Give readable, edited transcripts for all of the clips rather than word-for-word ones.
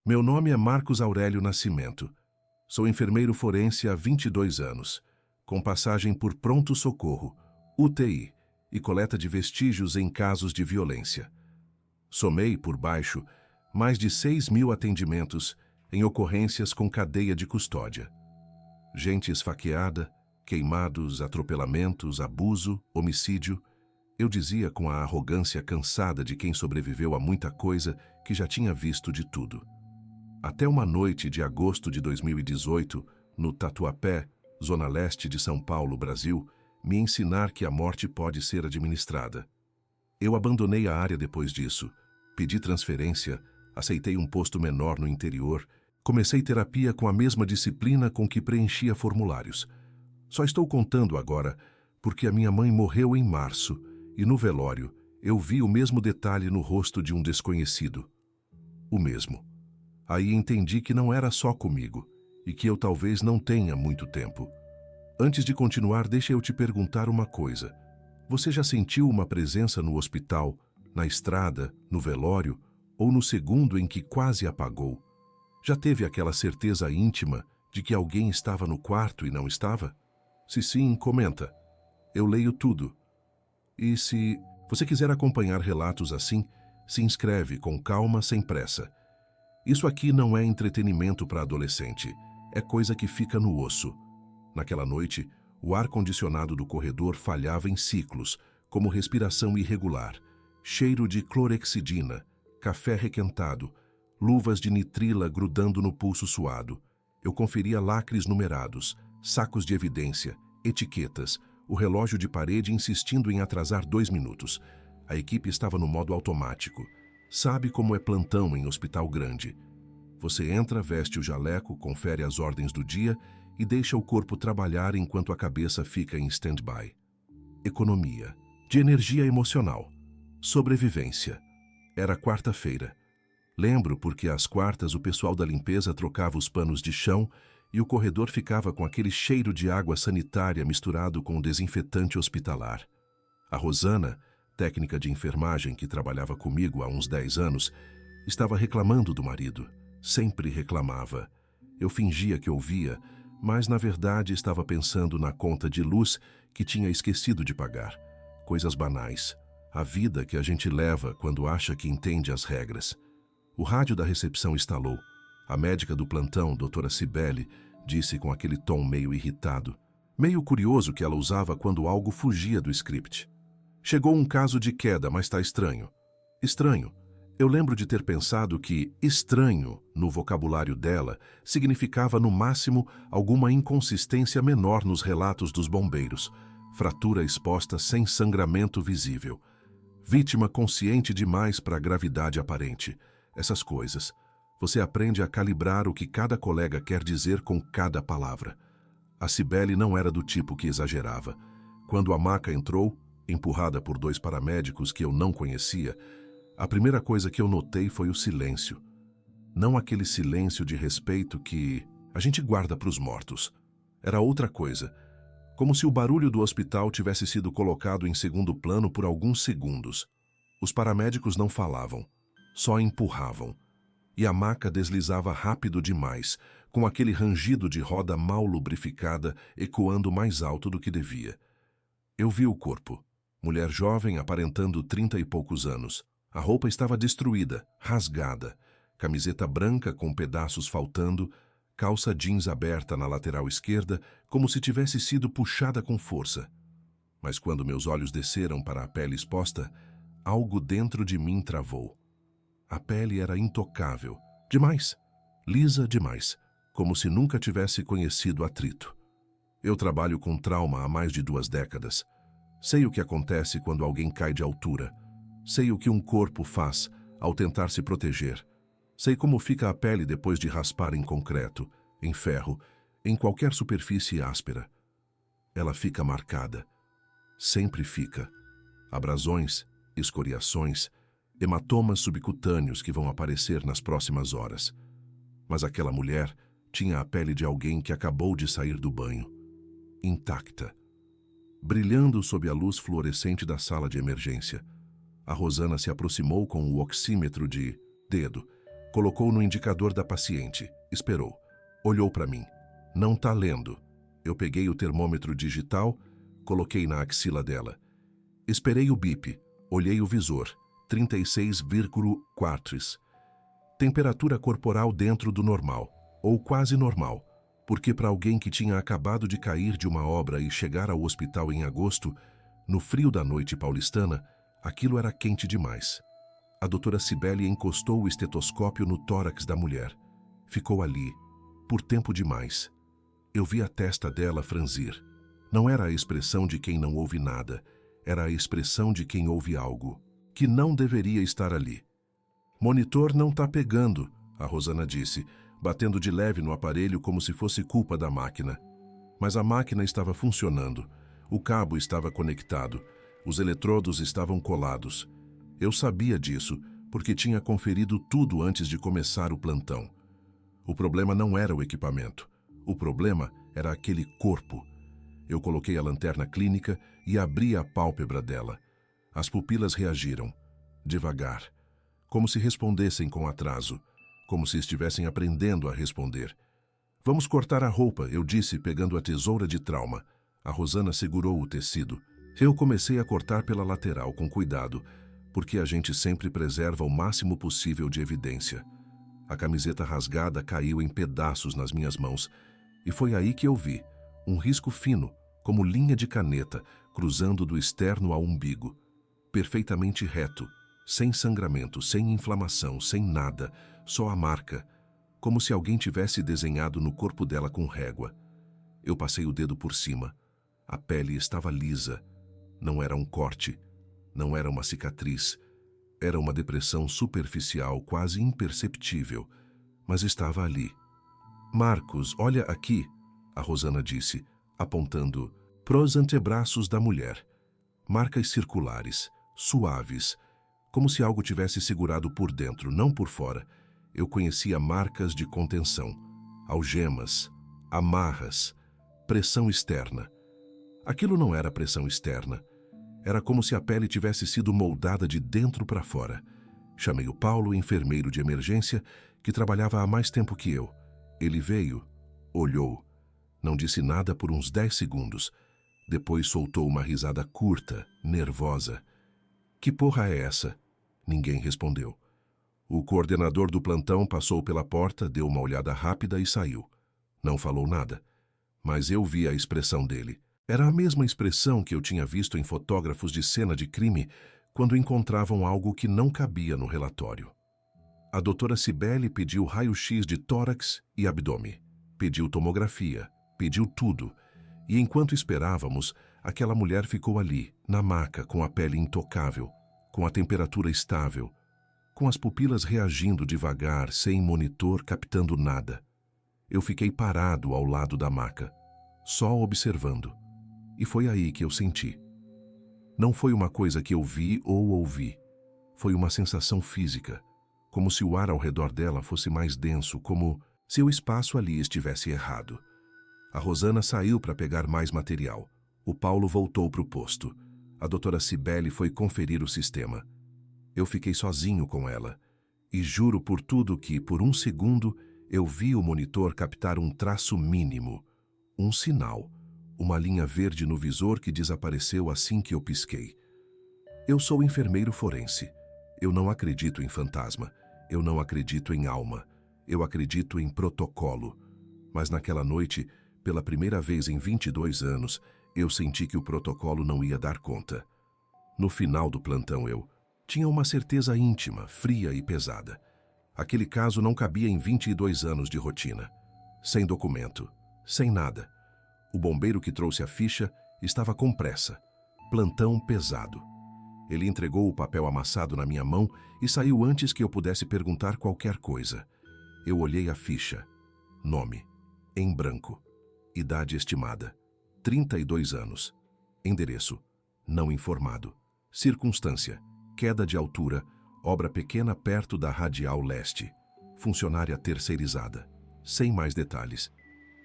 Meu nome é Marcos Aurélio Nascimento. Sou enfermeiro forense há 22 anos, com passagem por pronto-socorro, UTI e coleta de vestígios em casos de violência. Somei, por baixo, mais de 6.000 atendimentos em ocorrências com cadeia de custódia. Gente esfaqueada, queimados, atropelamentos, abuso, homicídio. Eu dizia com a arrogância cansada de quem sobreviveu a muita coisa que já tinha visto de tudo. Até uma noite de agosto de 2018, no Tatuapé, zona leste de São Paulo, Brasil, me ensinar que a morte pode ser administrada. Eu abandonei a área depois disso, pedi transferência, aceitei um posto menor no interior, comecei terapia com a mesma disciplina com que preenchia formulários. Só estou contando agora porque a minha mãe morreu em março e no velório eu vi o mesmo detalhe no rosto de um desconhecido. O mesmo. Aí entendi que não era só comigo e que eu talvez não tenha muito tempo. Antes de continuar, deixa eu te perguntar uma coisa. Você já sentiu uma presença no hospital, na estrada, no velório ou no segundo em que quase apagou? Já teve aquela certeza íntima de que alguém estava no quarto e não estava? Se sim, comenta. Eu leio tudo. E se você quiser acompanhar relatos assim, se inscreve com calma, sem pressa. Isso aqui não é entretenimento para adolescente. É coisa que fica no osso. Naquela noite, o ar-condicionado do corredor falhava em ciclos, como respiração irregular, cheiro de clorexidina, café requentado, luvas de nitrila grudando no pulso suado. Eu conferia lacres numerados, sacos de evidência, etiquetas, o relógio de parede insistindo em atrasar 2 minutos. A equipe estava no modo automático. Sabe como é plantão em hospital grande. Você entra, veste o jaleco, confere as ordens do dia e deixa o corpo trabalhar enquanto a cabeça fica em stand-by. Economia. De energia emocional. Sobrevivência. Era quarta-feira. Lembro porque às quartas o pessoal da limpeza trocava os panos de chão e o corredor ficava com aquele cheiro de água sanitária misturado com desinfetante hospitalar. A Rosana, técnica de enfermagem que trabalhava comigo há uns 10 anos, estava reclamando do marido. Sempre reclamava. Eu fingia que ouvia, mas na verdade estava pensando na conta de luz que tinha esquecido de pagar. Coisas banais. A vida que a gente leva quando acha que entende as regras. O rádio da recepção estalou. A médica do plantão, doutora Cibele, disse com aquele tom meio irritado, meio curioso que ela usava quando algo fugia do script. Chegou um caso de queda, mas está estranho. Estranho. Eu lembro de ter pensado que estranho, no vocabulário dela, significava no máximo alguma inconsistência menor nos relatos dos bombeiros. Fratura exposta sem sangramento visível. Vítima consciente demais para a gravidade aparente. Essas coisas. Você aprende a calibrar o que cada colega quer dizer com cada palavra. A Cibele não era do tipo que exagerava. Quando a maca entrou, empurrada por 2 paramédicos que eu não conhecia, a primeira coisa que eu notei foi o silêncio. Não aquele silêncio de respeito que a gente guarda para os mortos. Era outra coisa, como se o barulho do hospital tivesse sido colocado em segundo plano por alguns segundos. Os paramédicos não falavam, só empurravam. E a maca deslizava rápido demais, com aquele rangido de roda mal lubrificada ecoando mais alto do que devia. Eu vi o corpo. Mulher jovem aparentando 30 e poucos anos. A roupa estava destruída, rasgada. Camiseta branca com pedaços faltando, calça jeans aberta na lateral esquerda, como se tivesse sido puxada com força. Mas quando meus olhos desceram para a pele exposta, algo dentro de mim travou. A pele era intocável, demais, lisa demais, como se nunca tivesse conhecido atrito. Eu trabalho com trauma há mais de 2 décadas. Sei o que acontece quando alguém cai de altura. Sei o que um corpo faz ao tentar se proteger. Sei como fica a pele depois de raspar em concreto, em ferro, em qualquer superfície áspera. Ela fica marcada. Sempre fica. Abrasões, escoriações, hematomas subcutâneos que vão aparecer nas próximas horas. Mas aquela mulher tinha a pele de alguém que acabou de sair do banho. Intacta. Brilhando sob a luz fluorescente da sala de emergência. A Rosana se aproximou com o oxímetro de dedo, Colocou no indicador da paciente. Esperou. Olhou para mim. Não tá lendo. Eu peguei o termômetro digital, coloquei na axila dela. Esperei o bip. Olhei o visor. 36,4. Temperatura corporal dentro do normal, ou quase normal, porque para alguém que tinha acabado de cair de uma obra e chegar ao hospital em agosto, no frio da noite paulistana, aquilo era quente demais. A doutora Cibele encostou o estetoscópio no tórax da mulher. Ficou ali, por tempo demais. Eu vi a testa dela franzir. Não era a expressão de quem não ouve nada, era a expressão de quem ouve algo, que não deveria estar ali. Monitor não tá pegando, a Rosana disse, batendo de leve no aparelho como se fosse culpa da máquina. Mas a máquina estava funcionando, o cabo estava conectado, os eletrodos estavam colados. Eu sabia disso, porque tinha conferido tudo antes de começar o plantão. O problema não era o equipamento, o problema era aquele corpo. Eu coloquei a lanterna clínica e abri a pálpebra dela. As pupilas reagiram, devagar, como se respondessem com atraso, como se estivessem aprendendo a responder. Vamos cortar a roupa, eu disse, pegando a tesoura de trauma. A Rosana segurou o tecido. Eu comecei a cortar pela lateral com cuidado, porque a gente sempre preserva o máximo possível de evidência. A camiseta rasgada caiu em pedaços nas minhas mãos, e foi aí que eu vi um risco fino, como linha de caneta, cruzando do externo ao umbigo, perfeitamente reto, sem sangramento, sem inflamação, sem nada, só a marca, como se alguém tivesse desenhado no corpo dela com régua. Eu passei o dedo por cima. A pele estava lisa. Não era um corte, não era uma cicatriz. Era uma depressão superficial, quase imperceptível, mas estava ali. Marcos, olha aqui, a Rosana disse, apontando pros antebraços da mulher. Marcas circulares, suaves, como se algo tivesse segurado por dentro, não por fora. Eu conhecia marcas de contenção, algemas, amarras, pressão externa. Aquilo não era pressão externa. Era como se a pele tivesse sido moldada de dentro para fora. Chamei o Paulo, enfermeiro de emergência, que trabalhava há mais tempo que eu. Ele veio, olhou, não disse nada por uns 10 segundos. Depois soltou uma risada curta, nervosa. Que porra é essa? Ninguém respondeu. O coordenador do plantão passou pela porta, deu uma olhada rápida e saiu. Não falou nada, mas eu vi a expressão dele. Era a mesma expressão que eu tinha visto em fotógrafos de cena de crime quando encontravam algo que não cabia no relatório. A doutora Cibele pediu raio-x de tórax e abdômen, pediu tomografia, pediu tudo. E enquanto esperávamos, aquela mulher ficou ali, na maca, com a pele intocável, com a temperatura estável, com as pupilas reagindo devagar, sem monitor captando nada. Eu fiquei parado ao lado da maca, só observando. E foi aí que eu senti. Não foi uma coisa que eu vi ou ouvi. Foi uma sensação física, como se o ar ao redor dela fosse mais denso, como se o espaço ali estivesse errado. A Rosana saiu para pegar mais material. O Paulo voltou para o posto. A doutora Cibele foi conferir o sistema. Eu fiquei sozinho com ela. E juro por tudo que, por um segundo, eu vi o monitor captar um traço mínimo. Um sinal. Uma linha verde no visor que desapareceu assim que eu pisquei. Eu sou enfermeiro forense. Eu não acredito em fantasma. Eu não acredito em alma. Eu acredito em protocolo. Mas naquela noite, pela primeira vez em 22 anos, eu senti que o protocolo não ia dar conta. No final do plantão eu tinha uma certeza íntima, fria e pesada. Aquele caso não cabia em 22 anos de rotina. Sem documento, sem nada. O bombeiro que trouxe a ficha estava com pressa. Plantão pesado. Ele entregou o papel amassado na minha mão e saiu antes que eu pudesse perguntar qualquer coisa. Eu olhei a ficha. Nome, em branco. Idade estimada, 32 anos. Endereço, não informado. Circunstância, queda de altura, obra pequena perto da Radial Leste. Funcionária terceirizada. Sem mais detalhes.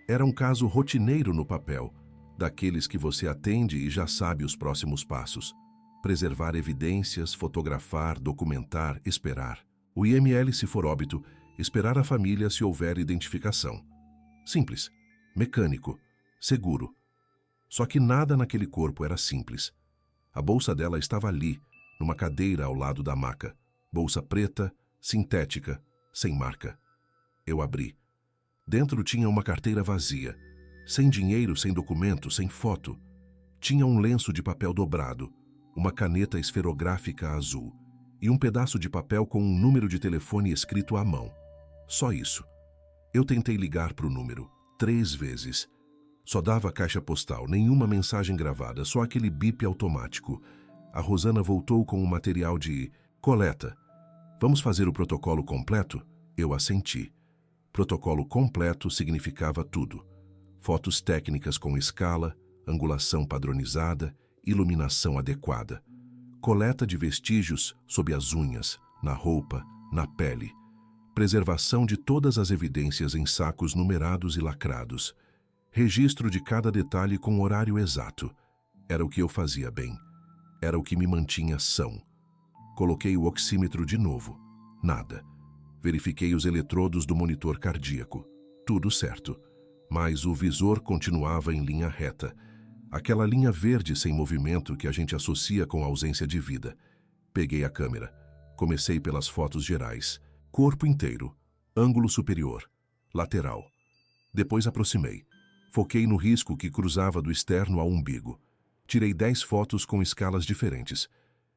Era um caso rotineiro no papel, daqueles que você atende e já sabe os próximos passos. Preservar evidências, fotografar, documentar, esperar. O IML se for óbito, esperar a família se houver identificação. Simples, mecânico, seguro. Só que nada naquele corpo era simples. A bolsa dela estava ali, numa cadeira ao lado da maca. Bolsa preta, sintética, sem marca. Eu abri. Dentro tinha uma carteira vazia, sem dinheiro, sem documento, sem foto. Tinha um lenço de papel dobrado, uma caneta esferográfica azul e um pedaço de papel com um número de telefone escrito à mão. Só isso. Eu tentei ligar para o número 3 vezes. Só dava caixa postal, nenhuma mensagem gravada, só aquele bip automático. A Rosana voltou com o material de coleta. Vamos fazer o protocolo completo? Eu assenti. Protocolo completo significava tudo. Fotos técnicas com escala, angulação padronizada, iluminação adequada. Coleta de vestígios sob as unhas, na roupa, na pele. Preservação de todas as evidências em sacos numerados e lacrados. Registro de cada detalhe com horário exato. Era o que eu fazia bem. Era o que me mantinha são. Coloquei o oxímetro de novo. Nada. Verifiquei os eletrodos do monitor cardíaco. Tudo certo. Mas o visor continuava em linha reta. Aquela linha verde sem movimento que a gente associa com ausência de vida. Peguei a câmera. Comecei pelas fotos gerais. Corpo inteiro. Ângulo superior. Lateral. Depois aproximei. Foquei no risco que cruzava do externo ao umbigo. Tirei 10 fotos com escalas diferentes.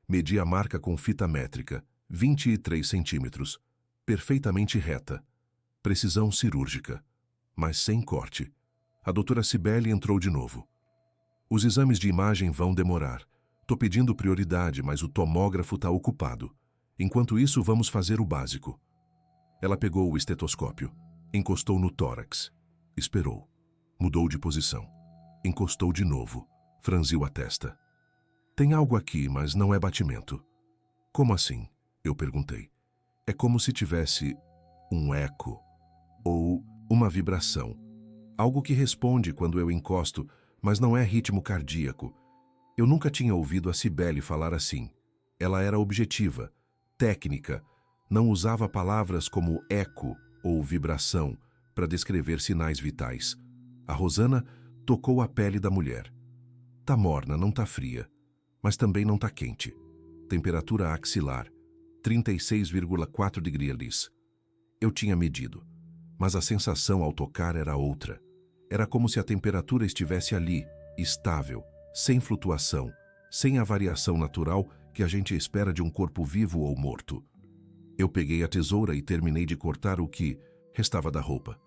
Medi a marca com fita métrica, 23 centímetros. Perfeitamente reta. Precisão cirúrgica. Mas sem corte. A doutora Cibele entrou de novo. Os exames de imagem vão demorar. Tô pedindo prioridade, mas o tomógrafo tá ocupado. Enquanto isso, vamos fazer o básico. Ela pegou o estetoscópio. Encostou no tórax. Esperou. Mudou de posição. Encostou de novo. Franziu a testa. Tem algo aqui, mas não é batimento. Como assim? Eu perguntei. É como se tivesse um eco ou uma vibração. Algo que responde quando eu encosto, mas não é ritmo cardíaco. Eu nunca tinha ouvido a Cibele falar assim. Ela era objetiva, técnica, não usava palavras como eco ou vibração para descrever sinais vitais. A Rosana tocou a pele da mulher. Tá morna, não tá fria, mas também não tá quente. Temperatura axilar, 36,4 degrees. Eu tinha medido, mas a sensação ao tocar era outra. Era como se a temperatura estivesse ali, estável, sem flutuação, sem a variação natural que a gente espera de um corpo vivo ou morto. Eu peguei a tesoura e terminei de cortar o que restava da roupa.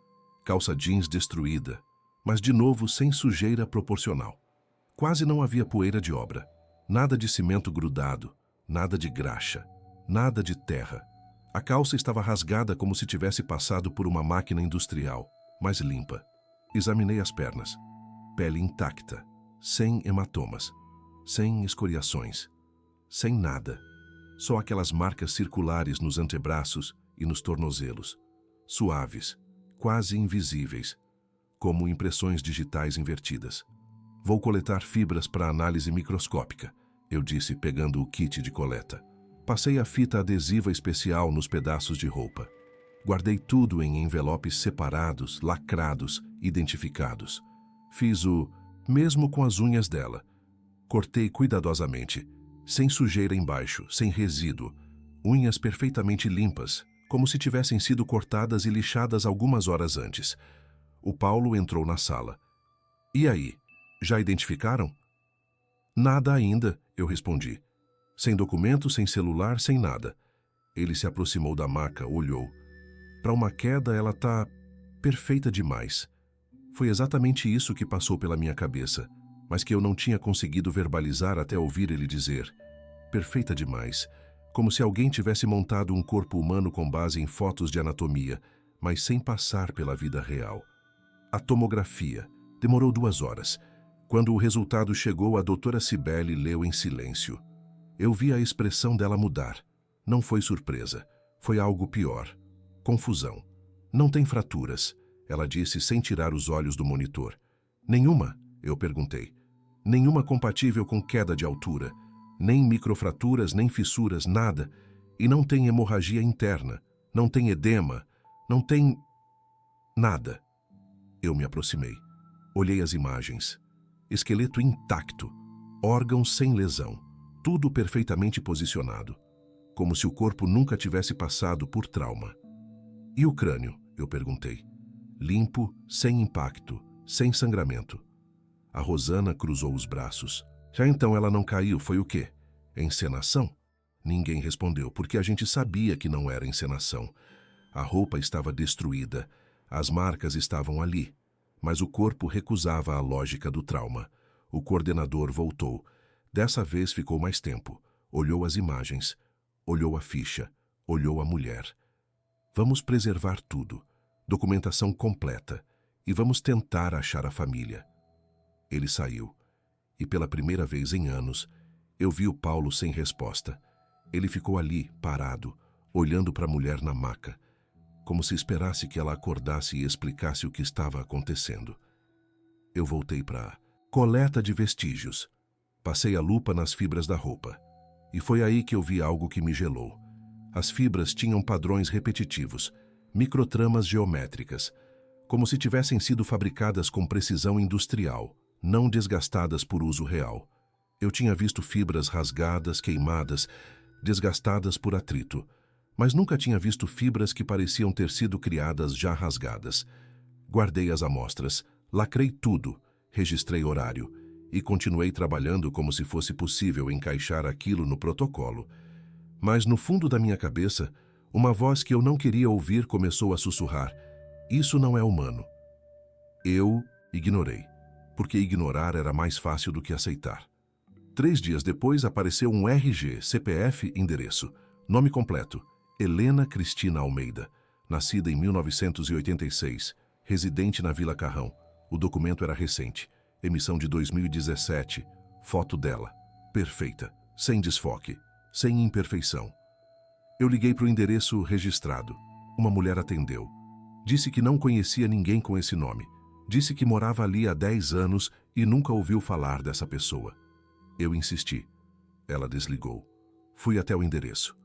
Calça jeans destruída, mas de novo sem sujeira proporcional. Quase não havia poeira de obra, nada de cimento grudado, nada de graxa, nada de terra. A calça estava rasgada como se tivesse passado por uma máquina industrial, mas limpa. Examinei as pernas. Pele intacta, sem hematomas, sem escoriações, sem nada. Só aquelas marcas circulares nos antebraços e nos tornozelos, suaves, quase invisíveis, como impressões digitais invertidas. Vou coletar fibras para análise microscópica, eu disse, pegando o kit de coleta. Passei a fita adesiva especial nos pedaços de roupa. Guardei tudo em envelopes separados, lacrados, identificados. Fiz o mesmo com as unhas dela. Cortei cuidadosamente, sem sujeira embaixo, sem resíduo. Unhas perfeitamente limpas, como se tivessem sido cortadas e lixadas algumas horas antes. O Paulo entrou na sala. E aí, já identificaram? Nada ainda, eu respondi. Sem documento, sem celular, sem nada. Ele se aproximou da maca, olhou. Para uma queda, ela tá perfeita demais. Foi exatamente isso que passou pela minha cabeça, mas que eu não tinha conseguido verbalizar até ouvir ele dizer. Perfeita demais, como se alguém tivesse montado um corpo humano com base em fotos de anatomia, mas sem passar pela vida real. A tomografia demorou 2 horas. Quando o resultado chegou, a doutora Cibele leu em silêncio. Eu vi a expressão dela mudar. Não foi surpresa, foi algo pior. Confusão. Não tem fraturas, ela disse sem tirar os olhos do monitor. Nenhuma? Eu perguntei. Nenhuma compatível com queda de altura. Nem microfraturas, nem fissuras, nada. E não tem hemorragia interna, não tem edema, não tem... nada. Eu me aproximei. Olhei as imagens. Esqueleto intacto, órgãos sem lesão, tudo perfeitamente posicionado, como se o corpo nunca tivesse passado por trauma. E o crânio? Eu perguntei. Limpo, sem impacto, sem sangramento. A Rosana cruzou os braços. Já então ela não caiu, foi o quê? Encenação? Ninguém respondeu, porque a gente sabia que não era encenação. A roupa estava destruída, as marcas estavam ali, mas o corpo recusava a lógica do trauma. O coordenador voltou. Dessa vez ficou mais tempo. Olhou as imagens, olhou a ficha, olhou a mulher. Vamos preservar tudo, documentação completa, e vamos tentar achar a família. Ele saiu, e pela primeira vez em anos, eu vi o Paulo sem resposta. Ele ficou ali, parado, olhando para a mulher na maca, como se esperasse que ela acordasse e explicasse o que estava acontecendo. Eu voltei para a coleta de vestígios. Passei a lupa nas fibras da roupa. E foi aí que eu vi algo que me gelou. As fibras tinham padrões repetitivos, microtramas geométricas, como se tivessem sido fabricadas com precisão industrial, não desgastadas por uso real. Eu tinha visto fibras rasgadas, queimadas, desgastadas por atrito, mas nunca tinha visto fibras que pareciam ter sido criadas já rasgadas. Guardei as amostras, lacrei tudo, registrei horário e continuei trabalhando como se fosse possível encaixar aquilo no protocolo. Mas no fundo da minha cabeça, uma voz que eu não queria ouvir começou a sussurrar: isso não é humano. Eu ignorei, porque ignorar era mais fácil do que aceitar. 3 dias depois apareceu um RG, CPF, endereço. Nome completo: Helena Cristina Almeida, nascida em 1986, residente na Vila Carrão. O documento era recente, emissão de 2017, foto dela, perfeita, sem desfoque, sem imperfeição. Eu liguei para o endereço registrado. Uma mulher atendeu. Disse que não conhecia ninguém com esse nome. Disse que morava ali há 10 anos e nunca ouviu falar dessa pessoa. Eu insisti. Ela desligou. Fui até o endereço.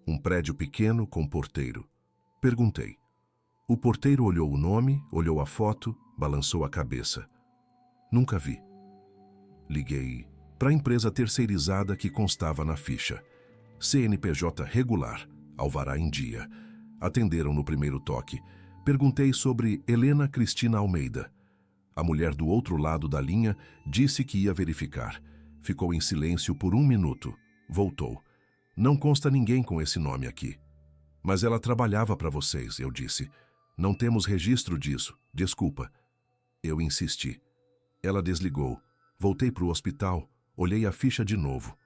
Um prédio pequeno com porteiro. Perguntei. O porteiro olhou o nome, olhou a foto, balançou a cabeça. Nunca vi. Liguei para a empresa terceirizada que constava na ficha. CNPJ regular, alvará em dia. Atenderam no primeiro toque. Perguntei sobre Helena Cristina Almeida. A mulher do outro lado da linha disse que ia verificar. Ficou em silêncio por 1 minuto. Voltou. Não consta ninguém com esse nome aqui. Mas ela trabalhava para vocês, eu disse. Não temos registro disso. Desculpa. Eu insisti. Ela desligou. Voltei para o hospital. Olhei a ficha de novo.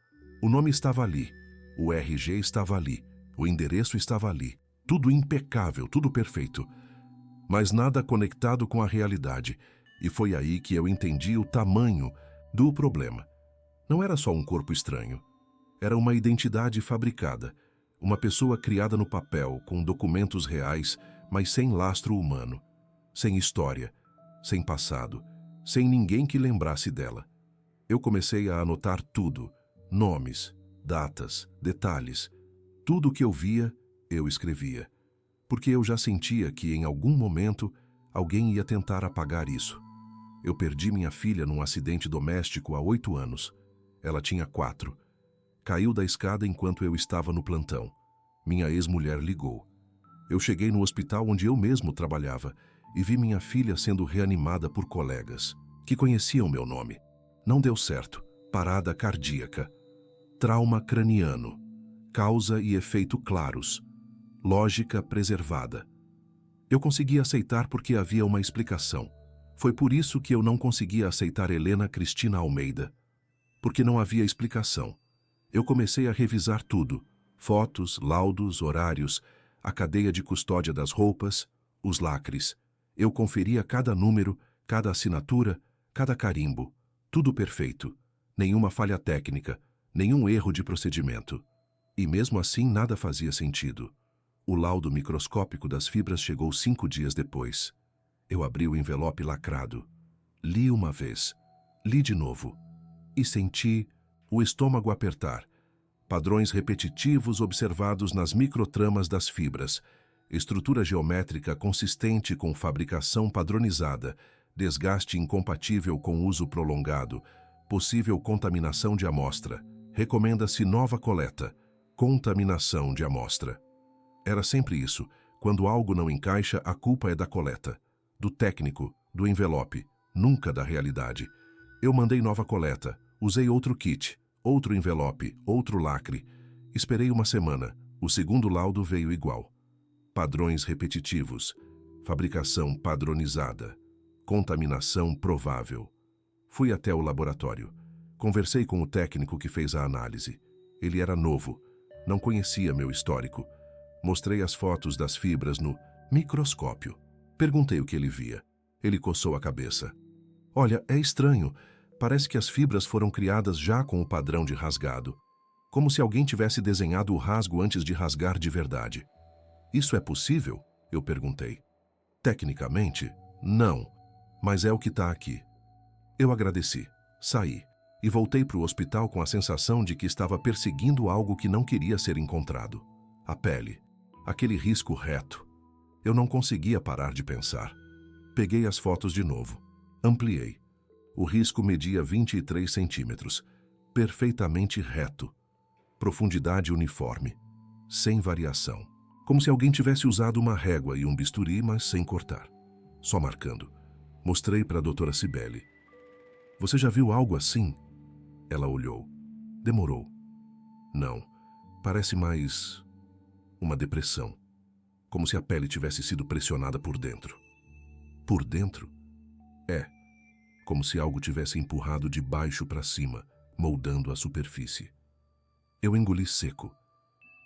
O nome estava ali. O RG estava ali. O endereço estava ali. Tudo impecável, tudo perfeito. Mas nada conectado com a realidade. E foi aí que eu entendi o tamanho do problema. Não era só um corpo estranho. Era uma identidade fabricada. Uma pessoa criada no papel, com documentos reais, mas sem lastro humano. Sem história, sem passado, sem ninguém que lembrasse dela. Eu comecei a anotar tudo. Nomes, datas, detalhes. Tudo o que eu via, eu escrevia. Porque eu já sentia que, em algum momento, alguém ia tentar apagar isso. Eu perdi minha filha num acidente doméstico há 8 anos. Ela tinha 4. Caiu da escada enquanto eu estava no plantão. Minha ex-mulher ligou. Eu cheguei no hospital onde eu mesmo trabalhava e vi minha filha sendo reanimada por colegas, que conheciam meu nome. Não deu certo. Parada cardíaca. Trauma craniano. Causa e efeito claros. Lógica preservada. Eu consegui aceitar porque havia uma explicação. Foi por isso que eu não conseguia aceitar Helena Cristina Almeida. Porque não havia explicação. Eu comecei a revisar tudo. Fotos, laudos, horários, a cadeia de custódia das roupas, os lacres. Eu conferia cada número, cada assinatura, cada carimbo. Tudo perfeito. Nenhuma falha técnica, nenhum erro de procedimento. E mesmo assim nada fazia sentido. O laudo microscópico das fibras chegou 5 dias depois. Eu abri o envelope lacrado. Li uma vez. Li de novo. E senti o estômago apertar. Padrões repetitivos observados nas microtramas das fibras, estrutura geométrica consistente com fabricação padronizada, desgaste incompatível com uso prolongado, possível contaminação de amostra. Recomenda-se nova coleta. Contaminação de amostra. Era sempre isso. Quando algo não encaixa, a culpa é da coleta, do técnico, do envelope, nunca da realidade. Eu mandei nova coleta, usei outro kit, outro envelope, outro lacre. Esperei uma semana. O segundo laudo veio igual. Padrões repetitivos, fabricação padronizada, contaminação provável. Fui até o laboratório. Conversei com o técnico que fez a análise. Ele era novo, não conhecia meu histórico. Mostrei as fotos das fibras no microscópio. Perguntei o que ele via. Ele coçou a cabeça. Olha, é estranho. Parece que as fibras foram criadas já com o padrão de rasgado. Como se alguém tivesse desenhado o rasgo antes de rasgar de verdade. Isso é possível? Eu perguntei. Tecnicamente, não. Mas é o que está aqui. Eu agradeci, saí e voltei para o hospital com a sensação de que estava perseguindo algo que não queria ser encontrado. A pele, aquele risco reto. Eu não conseguia parar de pensar. Peguei as fotos de novo. Ampliei. O risco media 23 centímetros. Perfeitamente reto. Profundidade uniforme. Sem variação. Como se alguém tivesse usado uma régua e um bisturi, mas sem cortar. Só marcando. Mostrei para a doutora Cibele. Você já viu algo assim? Ela olhou. Demorou. Não. Parece mais uma depressão. Como se a pele tivesse sido pressionada por dentro. Por dentro? É. Como se algo tivesse empurrado de baixo para cima, moldando a superfície. Eu engoli seco.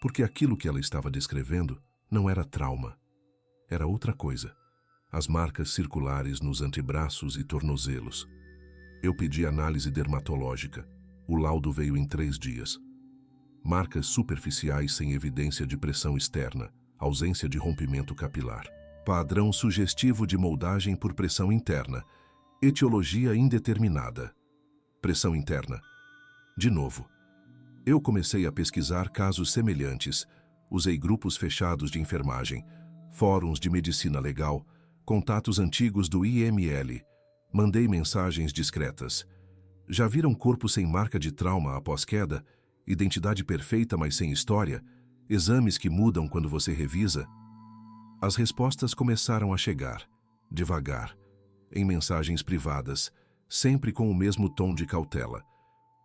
Porque aquilo que ela estava descrevendo não era trauma. Era outra coisa. As marcas circulares nos antebraços e tornozelos. Eu pedi análise dermatológica. O laudo veio em 3 dias. Marcas superficiais sem evidência de pressão externa, ausência de rompimento capilar. Padrão sugestivo de moldagem por pressão interna. Etiologia indeterminada. Pressão interna. De novo. Eu comecei a pesquisar casos semelhantes. Usei grupos fechados de enfermagem, fóruns de medicina legal, contatos antigos do IML. Mandei mensagens discretas. Já viram corpo sem marca de trauma após queda? Identidade perfeita, mas sem história? Exames que mudam quando você revisa? As respostas começaram a chegar, devagar, em mensagens privadas, sempre com o mesmo tom de cautela.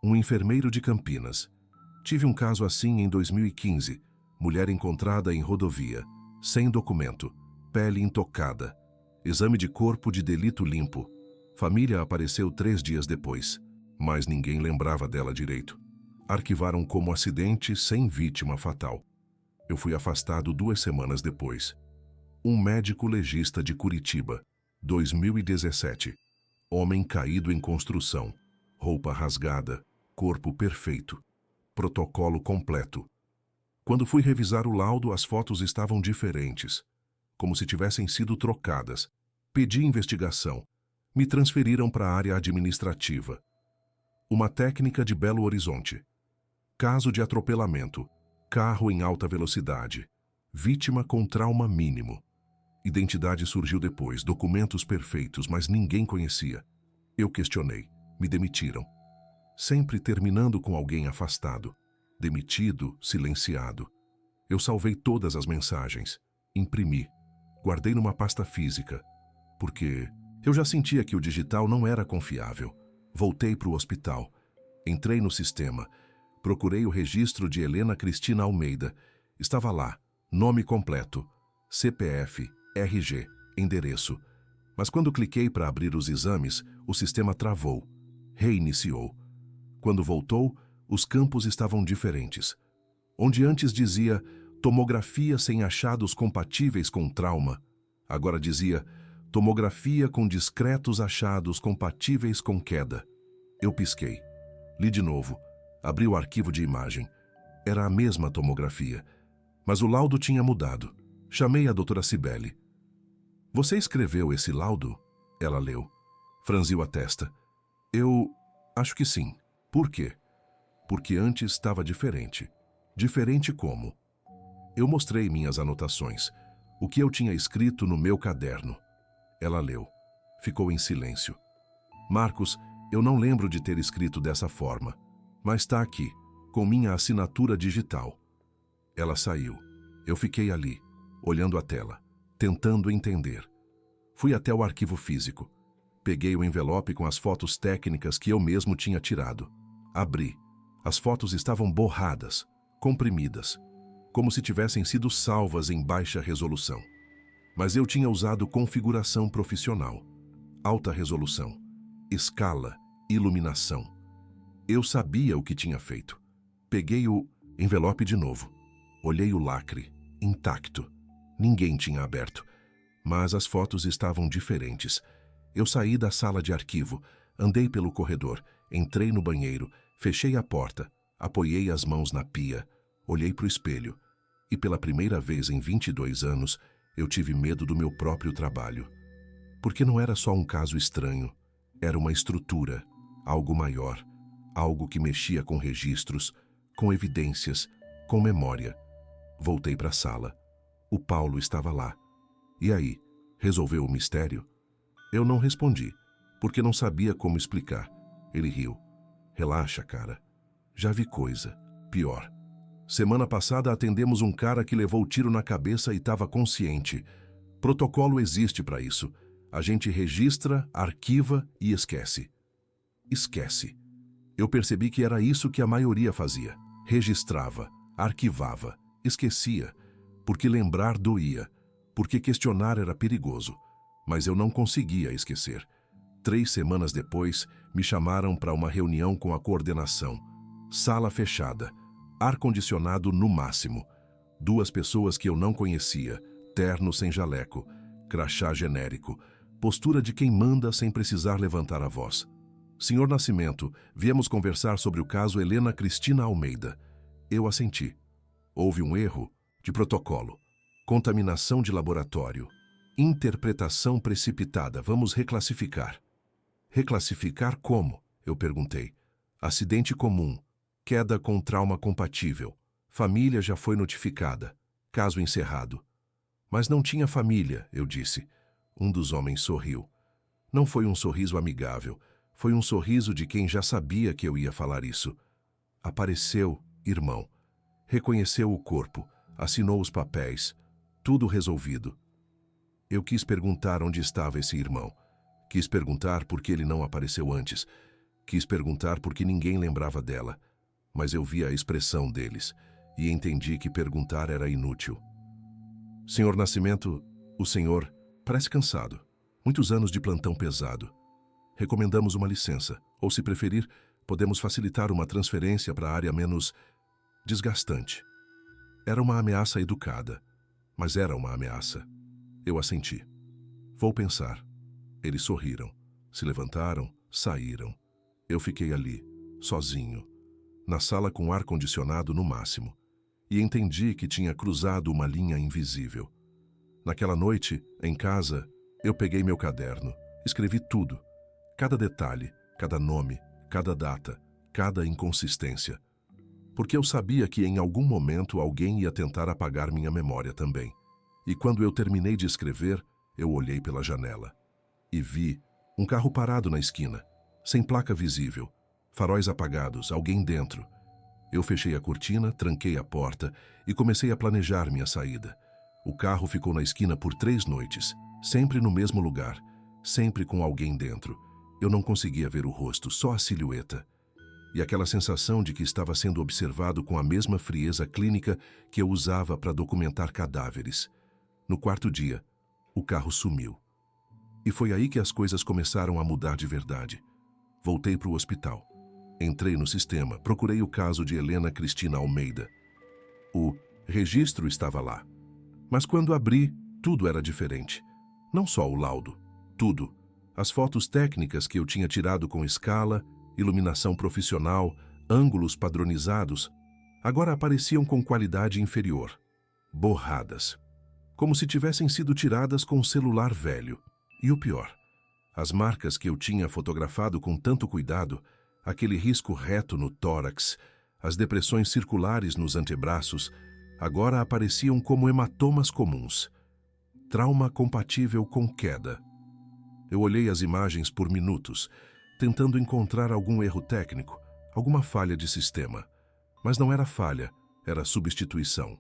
Um enfermeiro de Campinas. Tive um caso assim em 2015. Mulher encontrada em rodovia, sem documento, pele intocada. Exame de corpo de delito limpo. Família apareceu 3 dias depois, mas ninguém lembrava dela direito. Arquivaram como acidente sem vítima fatal. Eu fui afastado 2 semanas depois. Um médico legista de Curitiba, 2017. Homem caído em construção, roupa rasgada, corpo perfeito. Protocolo completo. Quando fui revisar o laudo, as fotos estavam diferentes, como se tivessem sido trocadas. Pedi investigação. Me transferiram para a área administrativa. Uma técnica de Belo Horizonte. Caso de atropelamento. Carro em alta velocidade. Vítima com trauma mínimo. Identidade surgiu depois, documentos perfeitos, mas ninguém conhecia. Eu questionei. Me demitiram. Sempre terminando com alguém afastado. Demitido, silenciado. Eu salvei todas as mensagens. Imprimi. Guardei numa pasta física. Porque eu já sentia que o digital não era confiável. Voltei para o hospital. Entrei no sistema. Procurei o registro de Helena Cristina Almeida. Estava lá. Nome completo. CPF, RG, endereço. Mas quando cliquei para abrir os exames, o sistema travou. Reiniciou. Quando voltou, os campos estavam diferentes. Onde antes dizia tomografia sem achados compatíveis com trauma, agora dizia tomografia com discretos achados compatíveis com queda. Eu pisquei. Li de novo. Abri o arquivo de imagem. Era a mesma tomografia, mas o laudo tinha mudado. Chamei a doutora Cibele. Você escreveu esse laudo? Ela leu. Franziu a testa. Eu acho que sim. Por quê? porque antes estava diferente. Diferente como? Eu mostrei minhas anotações, o que eu tinha escrito no meu caderno. Ela leu. Ficou em silêncio. Marcos, eu não lembro de ter escrito dessa forma, mas está aqui, com minha assinatura digital. Ela saiu. Eu fiquei ali, olhando a tela, tentando entender. Fui até o arquivo físico. Peguei o envelope com as fotos técnicas que eu mesmo tinha tirado. Abri. As fotos estavam borradas, comprimidas, como se tivessem sido salvas em baixa resolução. Mas eu tinha usado configuração profissional, alta resolução, escala, iluminação. Eu sabia o que tinha feito. Peguei o envelope de novo. Olhei o lacre, intacto. Ninguém tinha aberto. Mas as fotos estavam diferentes. Eu saí da sala de arquivo, andei pelo corredor, entrei no banheiro, fechei a porta, apoiei as mãos na pia, olhei para o espelho. E pela primeira vez em 22 anos, eu tive medo do meu próprio trabalho. Porque não era só um caso estranho, era uma estrutura, algo maior, algo que mexia com registros, com evidências, com memória. Voltei para a sala. O Paulo estava lá. E aí, resolveu o mistério? Eu não respondi, porque não sabia como explicar. Ele riu. Relaxa, cara. Já vi coisa. Pior. Semana passada atendemos um cara que levou tiro na cabeça e estava consciente. Protocolo existe para isso. A gente registra, arquiva e esquece. Esquece. Eu percebi que era isso que a maioria fazia. Registrava, arquivava, esquecia. Porque lembrar doía. Porque questionar era perigoso. Mas eu não conseguia esquecer. 3 semanas depois, me chamaram para uma reunião com a coordenação. Sala fechada. Ar-condicionado no máximo. 2 pessoas que eu não conhecia, terno sem jaleco, crachá genérico, postura de quem manda sem precisar levantar a voz. Senhor Nascimento, viemos conversar sobre o caso Helena Cristina Almeida. Eu assenti. Houve um erro de protocolo. Contaminação de laboratório. Interpretação precipitada. Vamos reclassificar. Reclassificar como? Eu perguntei. Acidente comum. Queda com trauma compatível. Família já foi notificada. Caso encerrado. Mas não tinha família, eu disse. Um dos homens sorriu. Não foi um sorriso amigável. Foi um sorriso de quem já sabia que eu ia falar isso. Apareceu, irmão. Reconheceu o corpo. Assinou os papéis. Tudo resolvido. Eu quis perguntar onde estava esse irmão. Quis perguntar por que ele não apareceu antes. Quis perguntar por que ninguém lembrava dela. Mas eu vi a expressão deles e entendi que perguntar era inútil. Senhor Nascimento, o senhor parece cansado. Muitos anos de plantão pesado. Recomendamos uma licença, ou se preferir, podemos facilitar uma transferência para a área menos desgastante. Era uma ameaça educada, mas era uma ameaça. Eu assenti. Vou pensar. Eles sorriram, se levantaram, saíram. Eu fiquei ali, sozinho, na sala com ar-condicionado no máximo, e entendi que tinha cruzado uma linha invisível. Naquela noite, em casa, eu peguei meu caderno, escrevi tudo, cada detalhe, cada nome, cada data, cada inconsistência. Porque eu sabia que em algum momento alguém ia tentar apagar minha memória também. E quando eu terminei de escrever, eu olhei pela janela e vi um carro parado na esquina, sem placa visível, faróis apagados, alguém dentro. Eu fechei a cortina, tranquei a porta e comecei a planejar minha saída. O carro ficou na esquina por 3 noites, sempre no mesmo lugar, sempre com alguém dentro. Eu não conseguia ver o rosto, só a silhueta. E aquela sensação de que estava sendo observado com a mesma frieza clínica que eu usava para documentar cadáveres. No 4º dia, o carro sumiu. E foi aí que as coisas começaram a mudar de verdade. Voltei para o hospital. Entrei no sistema, procurei o caso de Helena Cristina Almeida. O registro estava lá. Mas quando abri, tudo era diferente. Não só o laudo, tudo. As fotos técnicas que eu tinha tirado com escala, iluminação profissional, ângulos padronizados, agora apareciam com qualidade inferior, borradas, como se tivessem sido tiradas com um celular velho. E o pior, as marcas que eu tinha fotografado com tanto cuidado, aquele risco reto no tórax, As depressões circulares nos antebraços agora apareciam como hematomas comuns. Trauma compatível com queda. Eu olhei as imagens por minutos, tentando encontrar algum erro técnico, alguma falha de sistema. Mas não era falha, era substituição.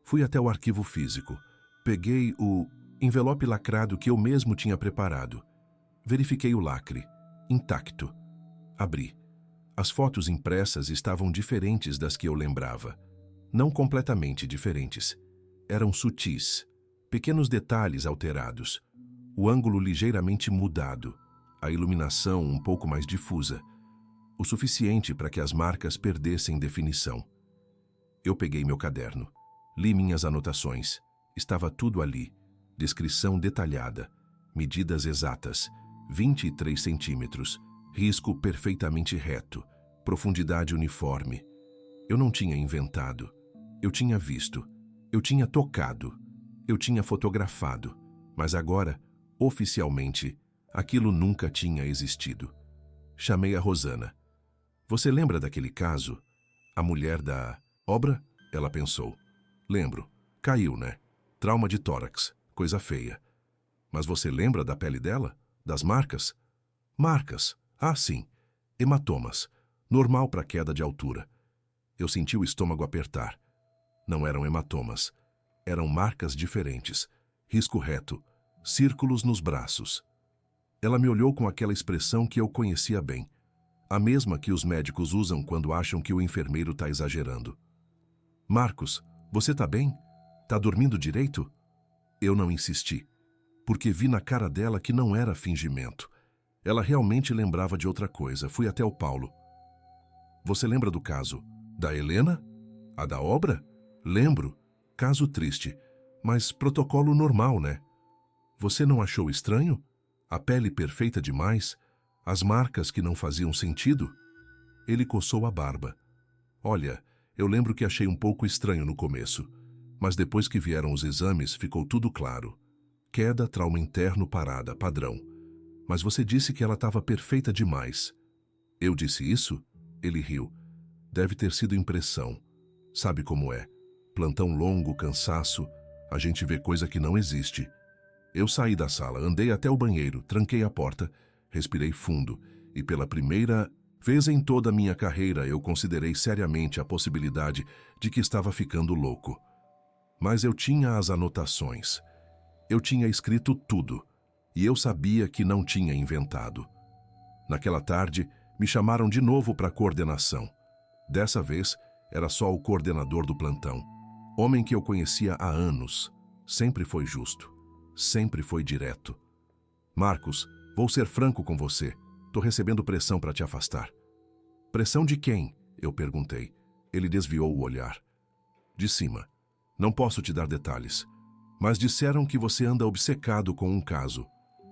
Fui até o arquivo físico. Peguei o envelope lacrado que eu mesmo tinha preparado. Verifiquei o lacre, intacto. Abri. As fotos impressas estavam diferentes das que eu lembrava. Não completamente diferentes. Eram sutis. Pequenos detalhes alterados. O ângulo ligeiramente mudado. A iluminação um pouco mais difusa. O suficiente para que as marcas perdessem definição. Eu peguei meu caderno. Li minhas anotações. Estava tudo ali. Descrição detalhada. Medidas exatas. 23 centímetros. Risco perfeitamente reto. Profundidade uniforme. Eu não tinha inventado. Eu tinha visto. Eu tinha tocado. Eu tinha fotografado. Mas agora, oficialmente, aquilo nunca tinha existido. Chamei a Rosana. Você lembra daquele caso? A mulher da obra? Ela pensou. Lembro. Caiu, né? Trauma de tórax. Coisa feia. Mas você lembra da pele dela? Das marcas? Marcas. Ah, sim. Hematomas. Normal para queda de altura. Eu senti o estômago apertar. Não eram hematomas. Eram marcas diferentes. Risco reto. Círculos nos braços. Ela me olhou com aquela expressão que eu conhecia bem. A mesma que os médicos usam quando acham que o enfermeiro está exagerando. Marcos, você tá bem? Tá dormindo direito? Eu não insisti, porque vi na cara dela que não era fingimento. Ela realmente lembrava de outra coisa. Fui até o Paulo. Você lembra do caso? Da Helena? A da obra? Lembro. Caso triste, mas protocolo normal, né? Você não achou estranho? A pele perfeita demais? As marcas que não faziam sentido? Ele coçou a barba. Olha, eu lembro que achei um pouco estranho no começo, mas depois que vieram os exames ficou tudo claro. Queda, trauma interno, parada, padrão. Mas você disse que ela estava perfeita demais. Eu disse isso? Ele riu. Deve ter sido impressão. Sabe como é? Plantão longo, cansaço, a gente vê coisa que não existe. Eu saí da sala, andei até o banheiro, tranquei a porta, respirei fundo e pela primeira vez em toda a minha carreira eu considerei seriamente a possibilidade de que estava ficando louco. Mas eu tinha as anotações. Eu tinha escrito tudo e eu sabia que não tinha inventado. Naquela tarde, me chamaram de novo para a coordenação. Dessa vez, era só o coordenador do plantão. Homem que eu conhecia há anos. Sempre foi justo. Sempre foi direto. Marcos, vou ser franco com você. Tô recebendo pressão para te afastar. Pressão de quem? Eu perguntei. Ele desviou o olhar. De cima. Não posso te dar detalhes. Mas disseram que você anda obcecado com um caso.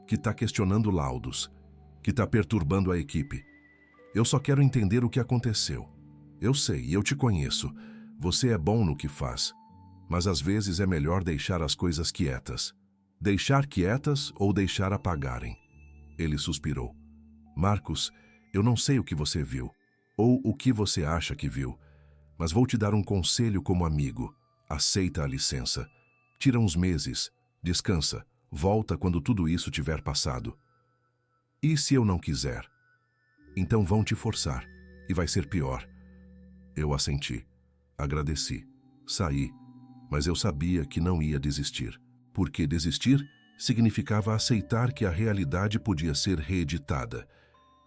Que tá questionando laudos. Que tá perturbando a equipe. Eu só quero entender o que aconteceu. Eu sei, eu te conheço. Você é bom no que faz. Mas às vezes é melhor deixar as coisas quietas. Deixar quietas ou deixar apagarem. Ele suspirou. Marcos, eu não sei o que você viu, ou o que você acha que viu, mas vou te dar um conselho como amigo. Aceita a licença. Tira uns meses, descansa, volta quando tudo isso tiver passado. E se eu não quiser? Então vão te forçar, e vai ser pior. Eu assenti. Agradeci. Saí, mas eu sabia que não ia desistir. Porque desistir significava aceitar que a realidade podia ser reeditada.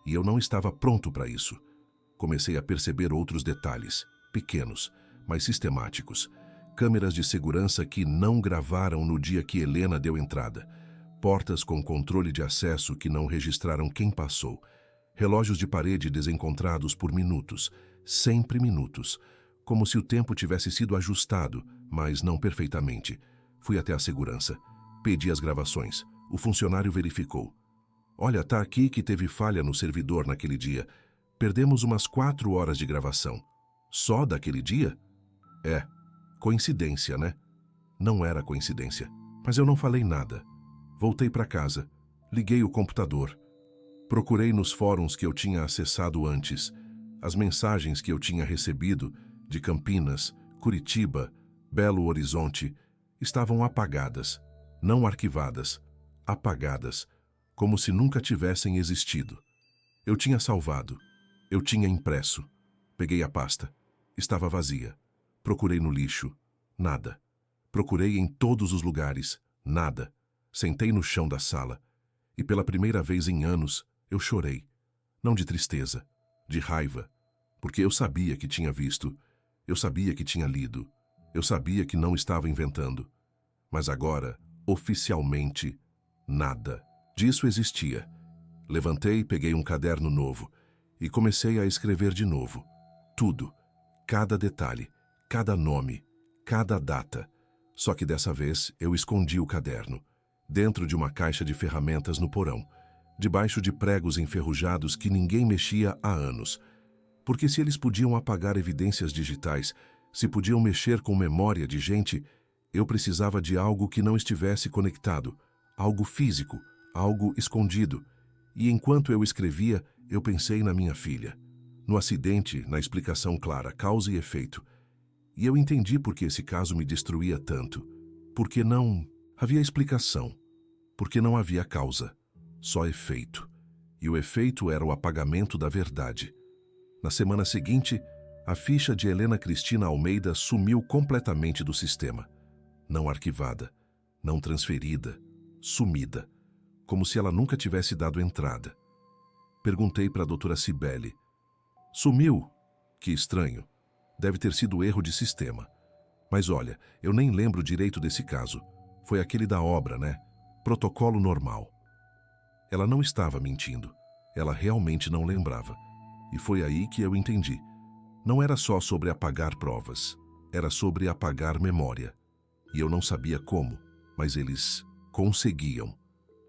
E eu não estava pronto para isso. Comecei a perceber outros detalhes, pequenos, mas sistemáticos. Câmeras de segurança que não gravaram no dia que Helena deu entrada. Portas com controle de acesso que não registraram quem passou. Relógios de parede desencontrados por minutos, sempre minutos. Como se o tempo tivesse sido ajustado, mas não perfeitamente. Fui até a segurança. Pedi as gravações. O funcionário verificou. Olha, tá aqui que teve falha no servidor naquele dia. Perdemos umas 4 horas de gravação. Só daquele dia? É. Coincidência, né? Não era coincidência. Mas eu não falei nada. Voltei para casa. Liguei o computador. Procurei nos fóruns que eu tinha acessado antes. As mensagens que eu tinha recebido de Campinas, Curitiba, Belo Horizonte estavam apagadas, não arquivadas, apagadas, como se nunca tivessem existido. Eu tinha salvado, eu tinha impresso. Peguei a pasta. Estava vazia. Procurei no lixo. Nada. Procurei em todos os lugares. Nada. Sentei no chão da sala. E pela primeira vez em anos, eu chorei. Não de tristeza, de raiva. Porque eu sabia que tinha visto. Eu sabia que tinha lido. Eu sabia que não estava inventando. Mas agora, oficialmente, nada disso existia. Levantei, peguei um caderno novo e comecei a escrever de novo. Tudo, cada detalhe, cada nome, cada data. Só que dessa vez eu escondi o caderno, dentro de uma caixa de ferramentas no porão, debaixo de pregos enferrujados que ninguém mexia há anos. Porque se eles podiam apagar evidências digitais, se podiam mexer com memória de gente, eu precisava de algo que não estivesse conectado, algo físico, algo escondido. E enquanto eu escrevia, eu pensei na minha filha, no acidente, na explicação clara, causa e efeito. E eu entendi por que esse caso me destruía tanto. Porque não havia explicação. Porque não havia causa, só efeito. E o efeito era o apagamento da verdade. Na semana seguinte, a ficha de Helena Cristina Almeida sumiu completamente do sistema. Não arquivada, não transferida, sumida, como se ela nunca tivesse dado entrada. Perguntei para a doutora Cibele. Sumiu? Que estranho. Deve ter sido erro de sistema. Mas olha, eu nem lembro direito desse caso. Foi aquele da obra, né? Protocolo normal. Ela não estava mentindo. Ela realmente não lembrava. E foi aí que eu entendi. Não era só sobre apagar provas. Era sobre apagar memória. E eu não sabia como, mas eles conseguiam.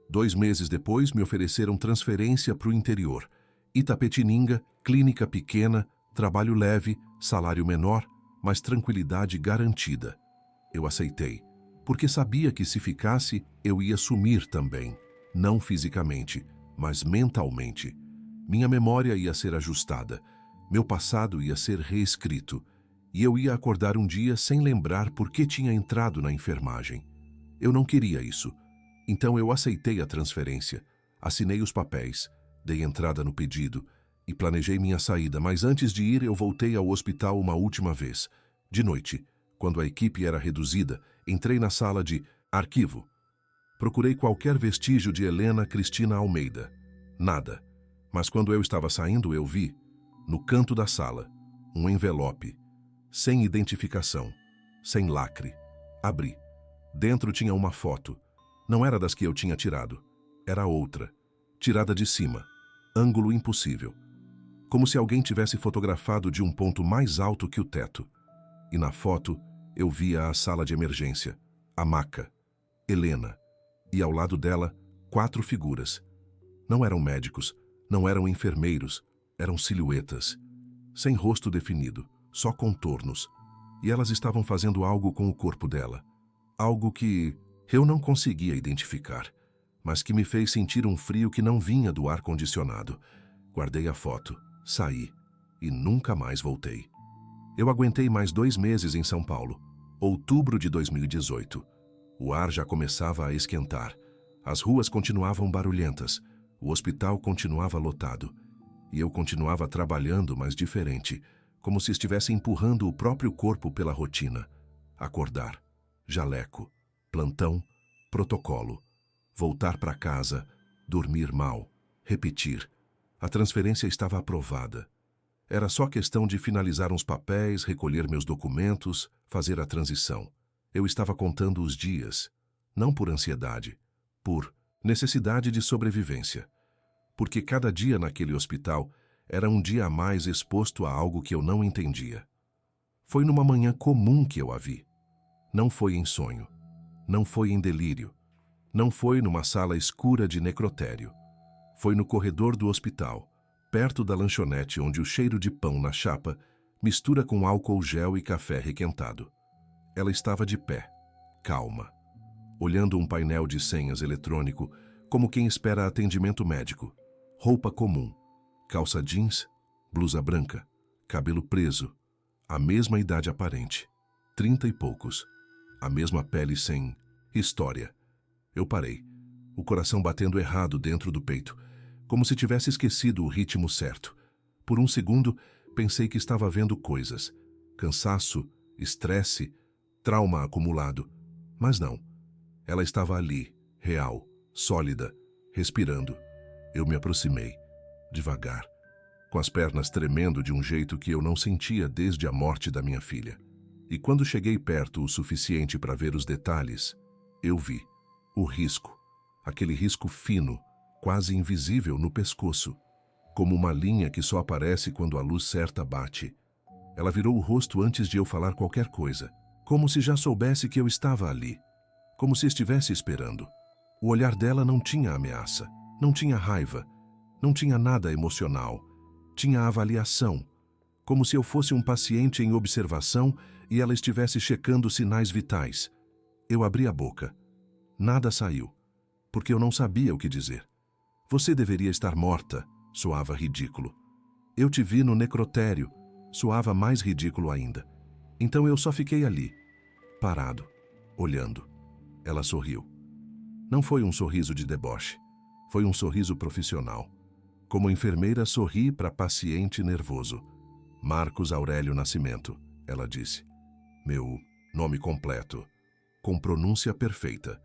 2 meses depois, me ofereceram transferência para o interior. Itapetininga, clínica pequena, trabalho leve, salário menor, mas tranquilidade garantida. Eu aceitei, porque sabia que se ficasse, eu ia sumir também. Não fisicamente, mas mentalmente. Minha memória ia ser ajustada. Meu passado ia ser reescrito. E eu ia acordar um dia sem lembrar por que tinha entrado na enfermagem. Eu não queria isso. Então eu aceitei a transferência, assinei os papéis, dei entrada no pedido e planejei minha saída, mas antes de ir eu voltei ao hospital uma última vez. De noite, quando a equipe era reduzida, entrei na sala de arquivo. Procurei qualquer vestígio de Helena Cristina Almeida. Nada. Mas quando eu estava saindo, eu vi, no canto da sala, um envelope, sem identificação, sem lacre. Abri. Dentro tinha uma foto. Não era das que eu tinha tirado. Era outra, tirada de cima, ângulo impossível. Como se alguém tivesse fotografado de um ponto mais alto que o teto. E na foto, eu via a sala de emergência, a maca, Helena, e ao lado dela, 4 figuras. Não eram médicos, não eram enfermeiros, eram silhuetas, sem rosto definido, só contornos. E elas estavam fazendo algo com o corpo dela. Algo que eu não conseguia identificar, mas que me fez sentir um frio que não vinha do ar-condicionado. Guardei a foto, saí e nunca mais voltei. Eu aguentei mais 2 meses em São Paulo, outubro de 2018. O ar já começava a esquentar. As ruas continuavam barulhentas, o hospital continuava lotado. E eu continuava trabalhando, mas diferente, como se estivesse empurrando o próprio corpo pela rotina. Acordar, jaleco, plantão, protocolo, voltar para casa, dormir mal, repetir. A transferência estava aprovada. Era só questão de finalizar uns papéis, recolher meus documentos, fazer a transição. Eu estava contando os dias, não por ansiedade, por necessidade de sobrevivência. Porque cada dia naquele hospital era um dia a mais exposto a algo que eu não entendia. Foi numa manhã comum que eu a vi. Não foi em sonho. Não foi em delírio. Não foi numa sala escura de necrotério. Foi no corredor do hospital, perto da lanchonete onde o cheiro de pão na chapa mistura com álcool gel e café requentado. Ela estava de pé, calma, olhando um painel de senhas eletrônico como quem espera atendimento médico. Roupa comum, calça jeans, blusa branca, cabelo preso, a mesma idade aparente, 30 e poucos, a mesma pele sem história. Eu parei, o coração batendo errado dentro do peito, como se tivesse esquecido o ritmo certo. Por um segundo, pensei que estava vendo coisas, cansaço, estresse, trauma acumulado. Mas não, ela estava ali, real, sólida, respirando. Eu me aproximei, devagar, com as pernas tremendo de um jeito que eu não sentia desde a morte da minha filha. E quando cheguei perto o suficiente para ver os detalhes, eu vi o risco, aquele risco fino, quase invisível no pescoço, como uma linha que só aparece quando a luz certa bate. Ela virou o rosto antes de eu falar qualquer coisa, como se já soubesse que eu estava ali, como se estivesse esperando. O olhar dela não tinha ameaça, não tinha raiva, não tinha nada emocional, tinha avaliação, como se eu fosse um paciente em observação e ela estivesse checando sinais vitais. Eu abri a boca. Nada saiu, porque eu não sabia o que dizer. Você deveria estar morta, soava ridículo. Eu te vi no necrotério, soava mais ridículo ainda. Então eu só fiquei ali, parado, olhando. Ela sorriu. Não foi um sorriso de deboche, foi um sorriso profissional. Como enfermeira, sorri para paciente nervoso. Marcos Aurélio Nascimento, ela disse. Meu nome completo, com pronúncia perfeita.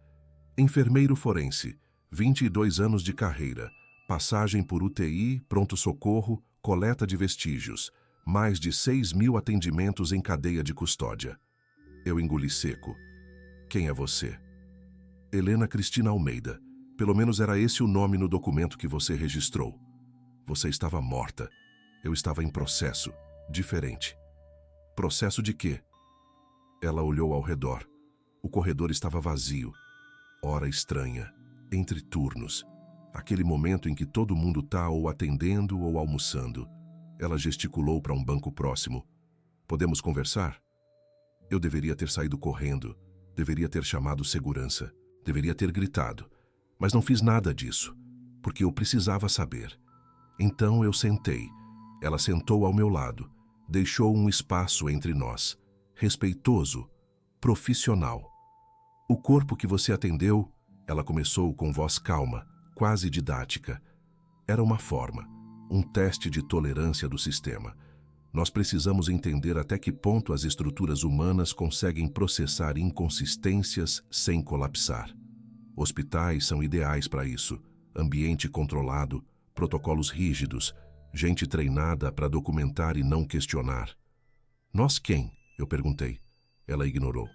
Enfermeiro forense, 22 anos de carreira, passagem por UTI, pronto-socorro, coleta de vestígios, mais de 6.000 atendimentos em cadeia de custódia. Eu engoli seco. Quem é você? Helena Cristina Almeida. Pelo menos era esse o nome no documento que você registrou. Você estava morta. Eu estava em processo. Diferente. Processo de quê? Ela olhou ao redor. O corredor estava vazio. Hora estranha. Entre turnos. Aquele momento em que todo mundo está ou atendendo ou almoçando. Ela gesticulou para um banco próximo. Podemos conversar? Eu deveria ter saído correndo. Deveria ter chamado segurança. Deveria ter gritado. Mas não fiz nada disso, porque eu precisava saber. Então eu sentei. Ela sentou ao meu lado. Deixou um espaço entre nós. Respeitoso. Profissional. O corpo que você atendeu, ela começou com voz calma, quase didática. Era uma forma, um teste de tolerância do sistema. Nós precisamos entender até que ponto as estruturas humanas conseguem processar inconsistências sem colapsar. Hospitais são ideais para isso. Ambiente controlado, protocolos rígidos, gente treinada para documentar e não questionar. Nós quem? Eu perguntei. Ela ignorou.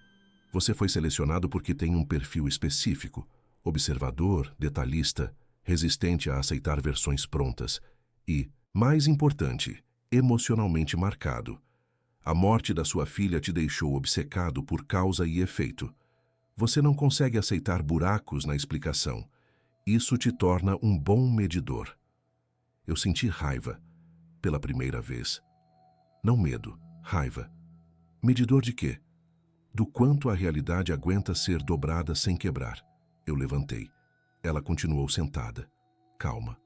Você foi selecionado porque tem um perfil específico. Observador, detalhista, resistente a aceitar versões prontas e, mais importante, emocionalmente marcado. A morte da sua filha te deixou obcecado por causa e efeito. Você não consegue aceitar buracos na explicação. Isso te torna um bom medidor. Eu senti raiva, pela primeira vez. Não medo, raiva. Medidor de quê? Do quanto a realidade aguenta ser dobrada sem quebrar. Eu levantei. Ela continuou sentada, calma.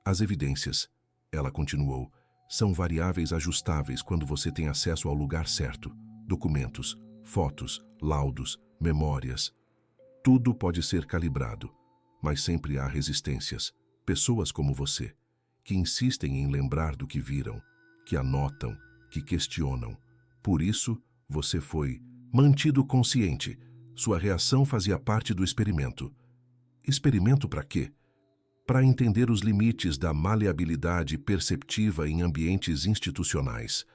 As evidências, ela continuou, são variáveis ajustáveis quando você tem acesso ao lugar certo. Documentos, fotos, laudos, memórias. Tudo pode ser calibrado, mas sempre há resistências. Pessoas como você, que insistem em lembrar do que viram, que anotam, que questionam. Por isso, você foi mantido consciente. Sua reação fazia parte do experimento. Experimento para quê? Para entender os limites da maleabilidade perceptiva em ambientes institucionais.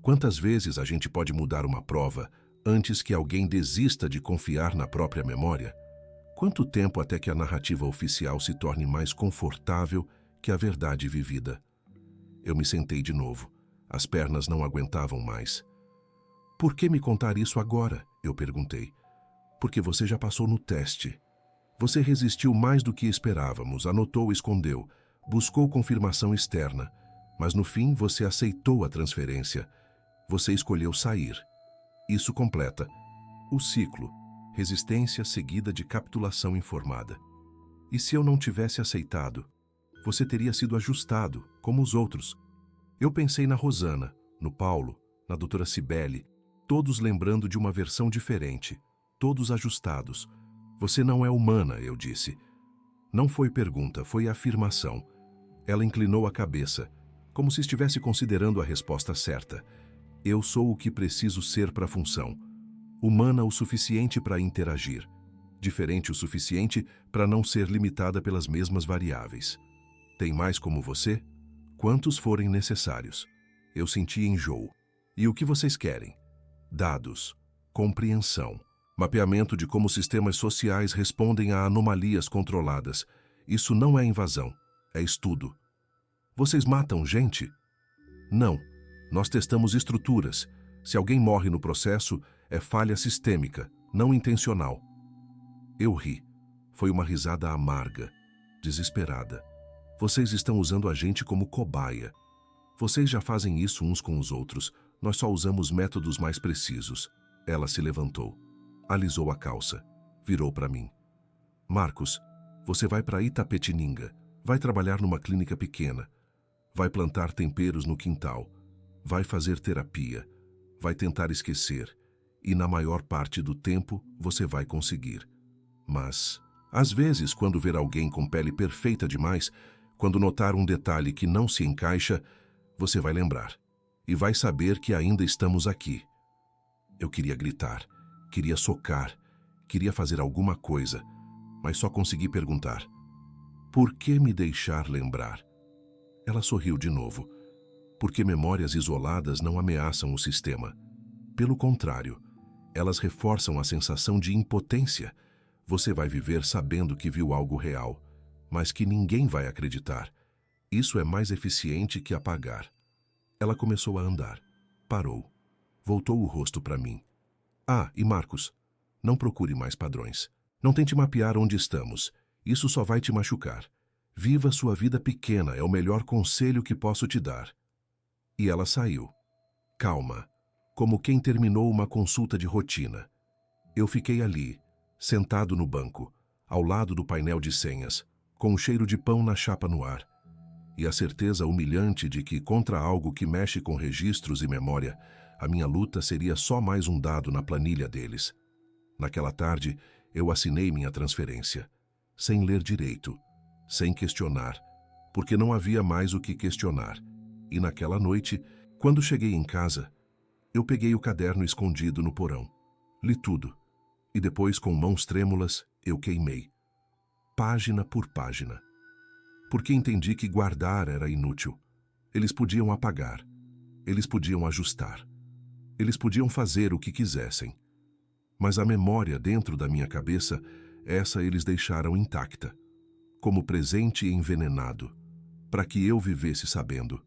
Quantas vezes a gente pode mudar uma prova antes que alguém desista de confiar na própria memória? Quanto tempo até que a narrativa oficial se torne mais confortável que a verdade vivida? Eu me sentei de novo. As pernas não aguentavam mais. Por que me contar isso agora? Eu perguntei. Porque você já passou no teste. Você resistiu mais do que esperávamos, anotou, escondeu, buscou confirmação externa, mas no fim você aceitou a transferência. Você escolheu sair. Isso completa o ciclo, resistência seguida de capitulação informada. E se eu não tivesse aceitado, você teria sido ajustado, como os outros. Eu pensei na Rosana, no Paulo, na doutora Cibele, todos lembrando de uma versão diferente, todos ajustados. Você não é humana, eu disse. Não foi pergunta, foi afirmação. Ela inclinou a cabeça, como se estivesse considerando a resposta certa. Eu sou o que preciso ser para a função. Humana o suficiente para interagir. Diferente o suficiente para não ser limitada pelas mesmas variáveis. Tem mais como você? Quantos forem necessários. Eu senti enjoo. E o que vocês querem? Dados, compreensão, mapeamento de como sistemas sociais respondem a anomalias controladas. Isso não é invasão, é estudo. Vocês matam gente? Não. Nós testamos estruturas. Se alguém morre no processo, é falha sistêmica, não intencional. Eu ri. Foi uma risada amarga, desesperada. Vocês estão usando a gente como cobaia. Vocês já fazem isso uns com os outros. Nós só usamos métodos mais precisos. Ela se levantou. Alisou a calça. Virou para mim. Marcos, você vai para Itapetininga. Vai trabalhar numa clínica pequena. Vai plantar temperos no quintal. Vai fazer terapia. Vai tentar esquecer. E na maior parte do tempo você vai conseguir. Mas, às vezes, quando ver alguém com pele perfeita demais, quando notar um detalhe que não se encaixa, você vai lembrar. E vai saber que ainda estamos aqui. Eu queria gritar, queria socar, queria fazer alguma coisa, mas só consegui perguntar: por que me deixar lembrar? Ela sorriu de novo. Porque memórias isoladas não ameaçam o sistema. Pelo contrário, elas reforçam a sensação de impotência. Você vai viver sabendo que viu algo real, mas que ninguém vai acreditar. Isso é mais eficiente que apagar. Ela começou a andar. Parou. Voltou o rosto para mim. Ah, e Marcos, não procure mais padrões. Não tente mapear onde estamos. Isso só vai te machucar. Viva sua vida pequena, é o melhor conselho que posso te dar. E ela saiu. Calma, como quem terminou uma consulta de rotina. Eu fiquei ali, sentado no banco, ao lado do painel de senhas, com o cheiro de pão na chapa no ar. E a certeza humilhante de que, contra algo que mexe com registros e memória, a minha luta seria só mais um dado na planilha deles. Naquela tarde, eu assinei minha transferência, sem ler direito, sem questionar, porque não havia mais o que questionar. E naquela noite, quando cheguei em casa, eu peguei o caderno escondido no porão. Li tudo, e depois, com mãos trêmulas, eu queimei. Página por página. Porque entendi que guardar era inútil. Eles podiam apagar. Eles podiam ajustar. Eles podiam fazer o que quisessem. Mas a memória dentro da minha cabeça, essa eles deixaram intacta, como presente envenenado, para que eu vivesse sabendo.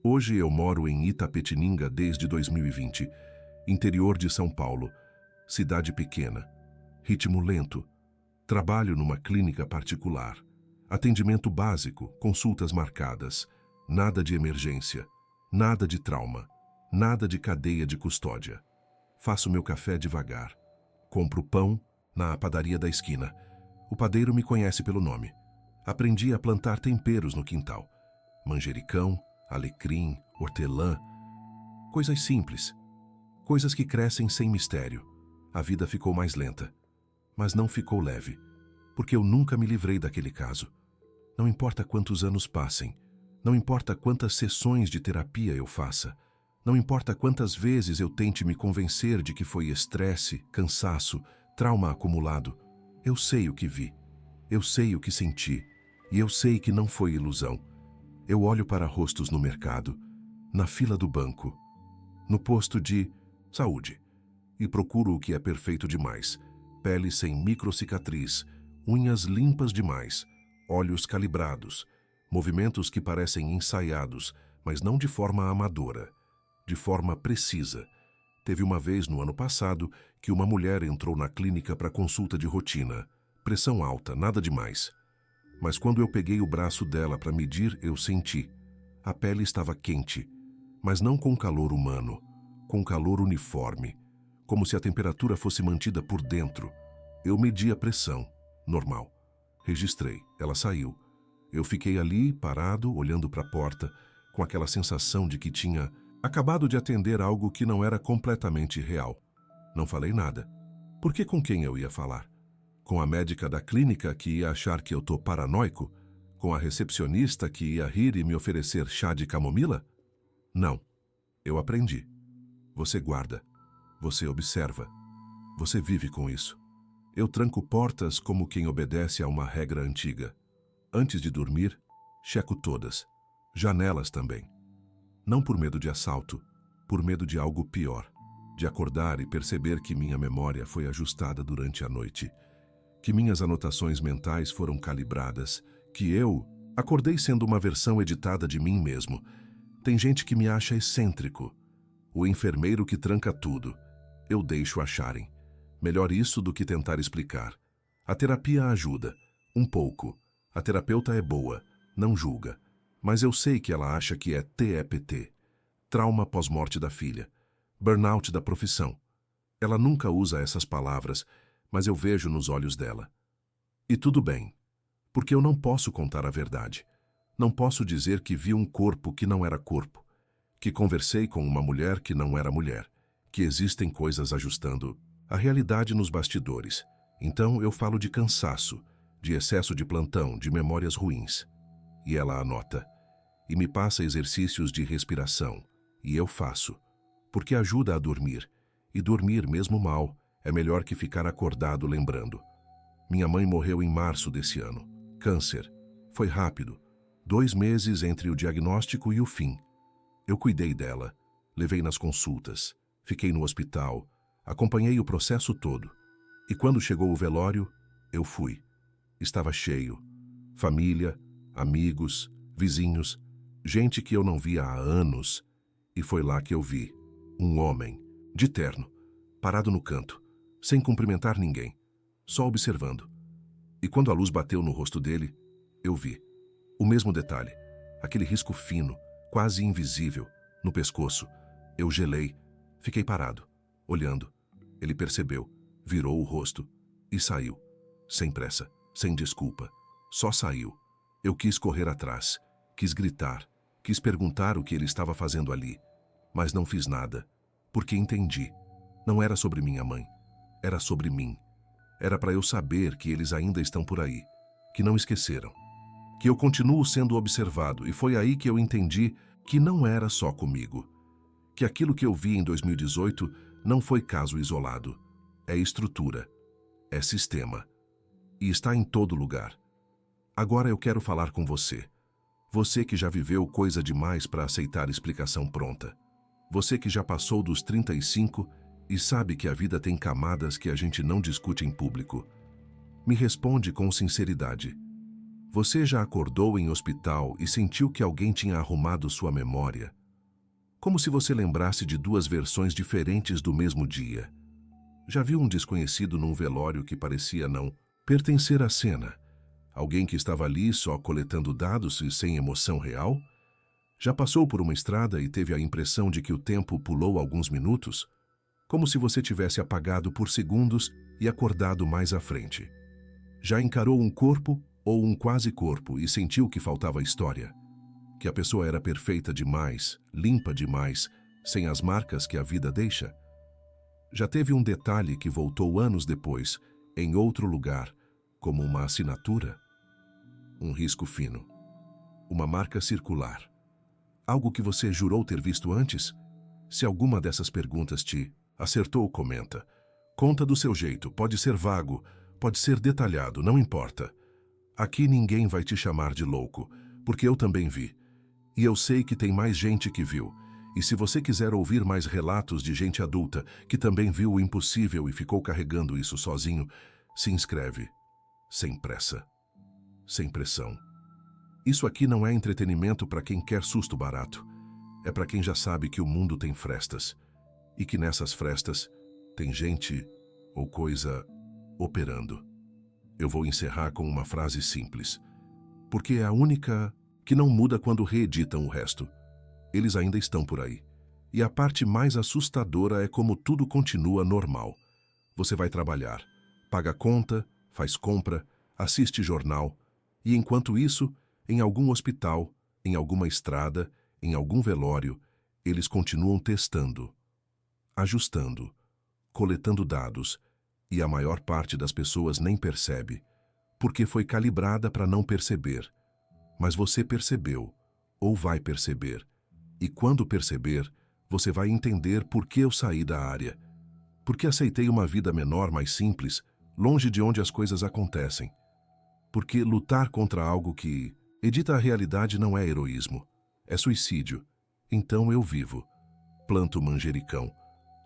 Hoje eu moro em Itapetininga desde 2020, interior de São Paulo, cidade pequena, ritmo lento, trabalho numa clínica particular. Atendimento básico, consultas marcadas, nada de emergência, nada de trauma, nada de cadeia de custódia. Faço meu café devagar. Compro pão na padaria da esquina. O padeiro me conhece pelo nome. Aprendi a plantar temperos no quintal. Manjericão, alecrim, hortelã. Coisas simples. Coisas que crescem sem mistério. A vida ficou mais lenta. Mas não ficou leve. Porque eu nunca me livrei daquele caso. Não importa quantos anos passem, não importa quantas sessões de terapia eu faça, não importa quantas vezes eu tente me convencer de que foi estresse, cansaço, trauma acumulado, eu sei o que vi, eu sei o que senti, e eu sei que não foi ilusão. Eu olho para rostos no mercado, na fila do banco, no posto de saúde, e procuro o que é perfeito demais: pele sem microcicatriz, unhas limpas demais, olhos calibrados, movimentos que parecem ensaiados, mas não de forma amadora, de forma precisa. Teve uma vez no ano passado que uma mulher entrou na clínica para consulta de rotina. Pressão alta, nada demais. Mas quando eu peguei o braço dela para medir, eu senti. A pele estava quente, mas não com calor humano, com calor uniforme, como se a temperatura fosse mantida por dentro. Eu medi a pressão. Normal. Registrei. Ela saiu. Eu fiquei ali, parado, olhando para a porta, com aquela sensação de que tinha acabado de atender algo que não era completamente real. Não falei nada. Porque com quem eu ia falar? Com a médica da clínica que ia achar que eu tô paranoico? Com a recepcionista que ia rir e me oferecer chá de camomila? Não. Eu aprendi. Você guarda. Você observa. Você vive com isso. Eu tranco portas como quem obedece a uma regra antiga. Antes de dormir, checo todas. Janelas também. Não por medo de assalto, por medo de algo pior. De acordar e perceber que minha memória foi ajustada durante a noite. Que minhas anotações mentais foram calibradas. Que eu acordei sendo uma versão editada de mim mesmo. Tem gente que me acha excêntrico. O enfermeiro que tranca tudo. Eu deixo acharem. Melhor isso do que tentar explicar. A terapia ajuda. Um pouco. A terapeuta é boa. Não julga. Mas eu sei que ela acha que é TEPT. Trauma pós-morte da filha. Burnout da profissão. Ela nunca usa essas palavras, mas eu vejo nos olhos dela. E tudo bem. Porque eu não posso contar a verdade. Não posso dizer que vi um corpo que não era corpo. Que conversei com uma mulher que não era mulher. Que existem coisas ajustando a realidade nos bastidores. Então eu falo de cansaço, de excesso de plantão, de memórias ruins. E ela anota. E me passa exercícios de respiração. E eu faço. Porque ajuda a dormir. E dormir, mesmo mal, é melhor que ficar acordado lembrando. Minha mãe morreu em março desse ano. Câncer. Foi rápido. 2 meses entre o diagnóstico e o fim. Eu cuidei dela. Levei nas consultas. Fiquei no hospital. Acompanhei o processo todo. E quando chegou o velório, eu fui. Estava cheio. Família, amigos, vizinhos, gente que eu não via há anos. E foi lá que eu vi um homem, de terno, parado no canto, sem cumprimentar ninguém, só observando. E quando a luz bateu no rosto dele, eu vi. O mesmo detalhe, aquele risco fino, quase invisível, no pescoço. Eu gelei, fiquei parado, olhando. Ele percebeu, virou o rosto e saiu. Sem pressa, sem desculpa. Só saiu. Eu quis correr atrás, quis gritar, quis perguntar o que ele estava fazendo ali. Mas não fiz nada, porque entendi. Não era sobre minha mãe, era sobre mim. Era para eu saber que eles ainda estão por aí, que não esqueceram. Que eu continuo sendo observado, e foi aí que eu entendi que não era só comigo. Que aquilo que eu vi em 2018 não foi caso isolado. É estrutura, é sistema. E está em todo lugar. Agora eu quero falar com você. Você que já viveu coisa demais para aceitar explicação pronta. Você que já passou dos 35 e sabe que a vida tem camadas que a gente não discute em público. Me responde com sinceridade. Você já acordou em hospital e sentiu que alguém tinha arrumado sua memória? Como se você lembrasse de 2 versões diferentes do mesmo dia. Já viu um desconhecido num velório que parecia não pertencer à cena? Alguém que estava ali só coletando dados e sem emoção real? Já passou por uma estrada e teve a impressão de que o tempo pulou alguns minutos? Como se você tivesse apagado por segundos e acordado mais à frente. Já encarou um corpo ou um quase corpo e sentiu que faltava história? Que a pessoa era perfeita demais, limpa demais, sem as marcas que a vida deixa? Já teve um detalhe que voltou anos depois, em outro lugar, como uma assinatura? Um risco fino. Uma marca circular. Algo que você jurou ter visto antes? Se alguma dessas perguntas te acertou, comenta. Conta do seu jeito, pode ser vago, pode ser detalhado, não importa. Aqui ninguém vai te chamar de louco, porque eu também vi. E eu sei que tem mais gente que viu. E se você quiser ouvir mais relatos de gente adulta que também viu o impossível e ficou carregando isso sozinho, se inscreve. Sem pressa. Sem pressão. Isso aqui não é entretenimento para quem quer susto barato. É para quem já sabe que o mundo tem frestas. E que nessas frestas tem gente ou coisa operando. Eu vou encerrar com uma frase simples. Porque é a única que não muda quando reeditam o resto. Eles ainda estão por aí. E a parte mais assustadora é como tudo continua normal. Você vai trabalhar, paga conta, faz compra, assiste jornal. E enquanto isso, em algum hospital, em alguma estrada, em algum velório, eles continuam testando, ajustando, coletando dados, e a maior parte das pessoas nem percebe, porque foi calibrada para não perceber. Mas você percebeu, ou vai perceber, e quando perceber, você vai entender por que eu saí da área, porque aceitei uma vida menor, mais simples, longe de onde as coisas acontecem. Porque lutar contra algo que edita a realidade não é heroísmo, é suicídio. Então eu vivo, planto manjericão,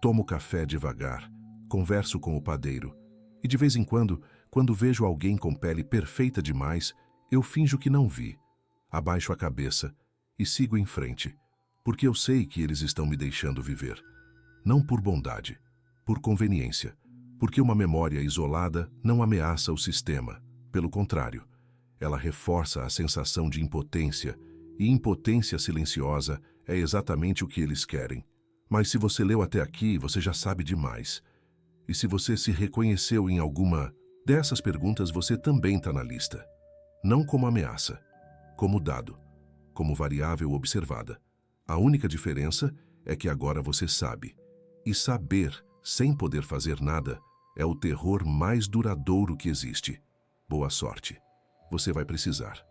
tomo café devagar, converso com o padeiro, e de vez em quando vejo alguém com pele perfeita demais, eu finjo que não vi, abaixo a cabeça e sigo em frente, porque eu sei que eles estão me deixando viver. Não por bondade, por conveniência, porque uma memória isolada não ameaça o sistema. Pelo contrário, ela reforça a sensação de impotência, e impotência silenciosa é exatamente o que eles querem. Mas se você leu até aqui, você já sabe demais. E se você se reconheceu em alguma dessas perguntas, você também está na lista. Não como ameaça, como dado, como variável observada. A única diferença é que agora você sabe. E saber, sem poder fazer nada, é o terror mais duradouro que existe. Boa sorte. Você vai precisar.